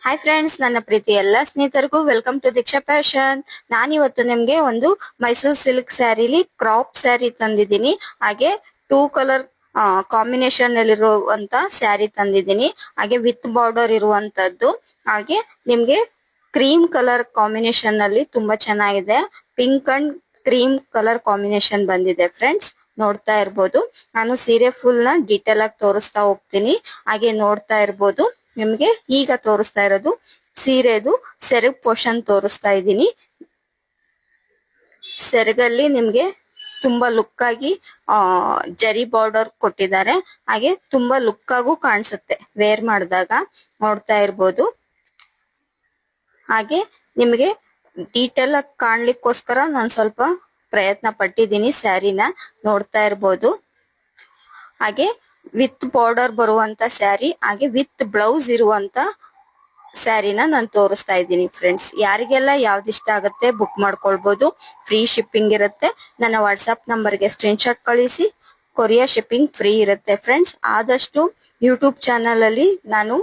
Hi friends, ನನ್ನ ಪ್ರೀತಿ ಎಲ್ಲ ಸ್ನೇಹಿತರಿಗೂ ವೆಲ್ಕಮ್ ಟು ದೀಕ್ಷಾ ಫ್ಯಾಷನ್. ನಾನಿವತ್ತು ನಿಮ್ಗೆ ಒಂದು ಮೈಸೂರು ಸಿಲ್ಕ್ ಸ್ಯಾರಿಲಿ ಕ್ರಾಪ್ ಸ್ಯಾರಿ ತಂದಿದ್ದೀನಿ. ಹಾಗೆ 2 ಕಲರ್ ಕಾಂಬಿನೇಷನ್ ಅಲ್ಲಿರುವಂತ ಸ್ಯಾರಿ ತಂದಿದ್ದೀನಿ. ಹಾಗೆ ವಿತ್ ಬಾರ್ಡರ್ ಇರುವಂತದ್ದು. ಹಾಗೆ ನಿಮ್ಗೆ ಕ್ರೀಮ್ ಕಲರ್ ಕಾಂಬಿನೇಷನ್ ಅಲ್ಲಿ ತುಂಬಾ ಚೆನ್ನಾಗಿದೆ. Pink and cream colour combination ಬಂದಿದೆ ಫ್ರೆಂಡ್ಸ್. ನೋಡ್ತಾ ಇರ್ಬೋದು. ನಾನು ಸೀರೆ ಫುಲ್ ನ ಡೀಟೇಲ್ ಆಗಿ ತೋರಿಸ್ತಾ ಹೋಗ್ತೀನಿ. ಹಾಗೆ ನೋಡ್ತಾ ಇರ್ಬೋದು. ನಿಮ್ಗೆ ಈಗ ತೋರಿಸ್ತಾ ಇರೋದು ಸೀರೆದು ಸೆರಗ್ ಪೋರ್ಷನ್ ತೋರಿಸ್ತಾ ಇದ್ದೀನಿ. ಸೆರಗಲ್ಲಿ ನಿಮ್ಗೆ ತುಂಬಾ ಲುಕ್ ಆಗಿ ಜರಿ ಬಾರ್ಡರ್ ಕೊಟ್ಟಿದ್ದಾರೆ. ಹಾಗೆ ತುಂಬಾ ಲುಕ್ ಆಗು ಕಾಣಿಸುತ್ತೆ ವೇರ್ ಮಾಡಿದಾಗ. ನೋಡ್ತಾ ಇರ್ಬೋದು. ಹಾಗೆ ನಿಮ್ಗೆ ಡೀಟೇಲ್ ಆಗಿ ಕಾಣ್ಲಿಕ್ಕೋಸ್ಕರ ನಾನು ಸ್ವಲ್ಪ ಪ್ರಯತ್ನ ಪಟ್ಟಿದ್ದೀನಿ ಸ್ಯಾರಿನ. ನೋಡ್ತಾ ಇರ್ಬೋದು. ಹಾಗೆ ವಿತ್ ಬಾರ್ಡರ್ ಬರುವಂತ ಸ್ಯಾರಿ, ಹಾಗೆ ವಿತ್ ಬ್ಲೌಸ್ ಇರುವಂತ ಸ್ಯಾರಿನ ನಾನು ತೋರಿಸ್ತಾ ಇದ್ದೀನಿ ಫ್ರೆಂಡ್ಸ್. ಯಾರಿಗೆಲ್ಲ ಯಾವ್ದು ಇಷ್ಟ ಆಗುತ್ತೆ ಬುಕ್ ಮಾಡ್ಕೊಳ್ಬಹುದು. ಫ್ರೀ ಶಿಪ್ಪಿಂಗ್ ಇರುತ್ತೆ. ನನ್ನ ವಾಟ್ಸ್ಆಪ್ ನಂಬರ್ಗೆ ಸ್ಕ್ರೀನ್ಶಾಟ್ ಕಳಿಸಿ. ಕೊರಿಯರ್ ಶಿಪ್ಪಿಂಗ್ ಫ್ರೀ ಇರುತ್ತೆ ಫ್ರೆಂಡ್ಸ್. ಆದಷ್ಟು ಯೂಟ್ಯೂಬ್ ಚಾನಲ್ ಅಲ್ಲಿ ನಾನು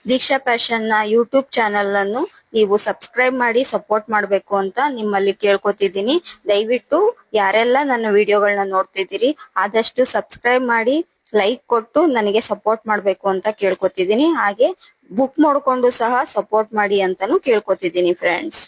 ದೀಕ್ಷಾ ಫ್ಯಾಷನ್ ನ ಯೂಟ್ಯೂಬ್ ಚಾನಲ್ ಅನ್ನು ನೀವು ಸಬ್ಸ್ಕ್ರೈಬ್ ಮಾಡಿ ಸಪೋರ್ಟ್ ಮಾಡಬೇಕು ಅಂತ ನಿಮ್ಮಲ್ಲಿ ಕೇಳ್ಕೊತಿದ್ದೀನಿ. ದಯವಿಟ್ಟು ಯಾರೆಲ್ಲ ನನ್ನ ವಿಡಿಯೋಗಳನ್ನ ನೋಡ್ತಿದ್ದೀರಿ ಆದಷ್ಟು ಸಬ್ಸ್ಕ್ರೈಬ್ ಮಾಡಿ ಲೈಕ್ ಕೊಟ್ಟು ನನಗೆ ಸಪೋರ್ಟ್ ಮಾಡಬೇಕು ಅಂತ ಕೇಳ್ಕೊತಿದ್ದೀನಿ. ಹಾಗೆ ಬುಕ್ ಮಾಡ್ಕೊಂಡು ಸಹ ಸಪೋರ್ಟ್ ಮಾಡಿ ಅಂತಾನು ಕೇಳ್ಕೊತಿದ್ದೀನಿ ಫ್ರೆಂಡ್ಸ್.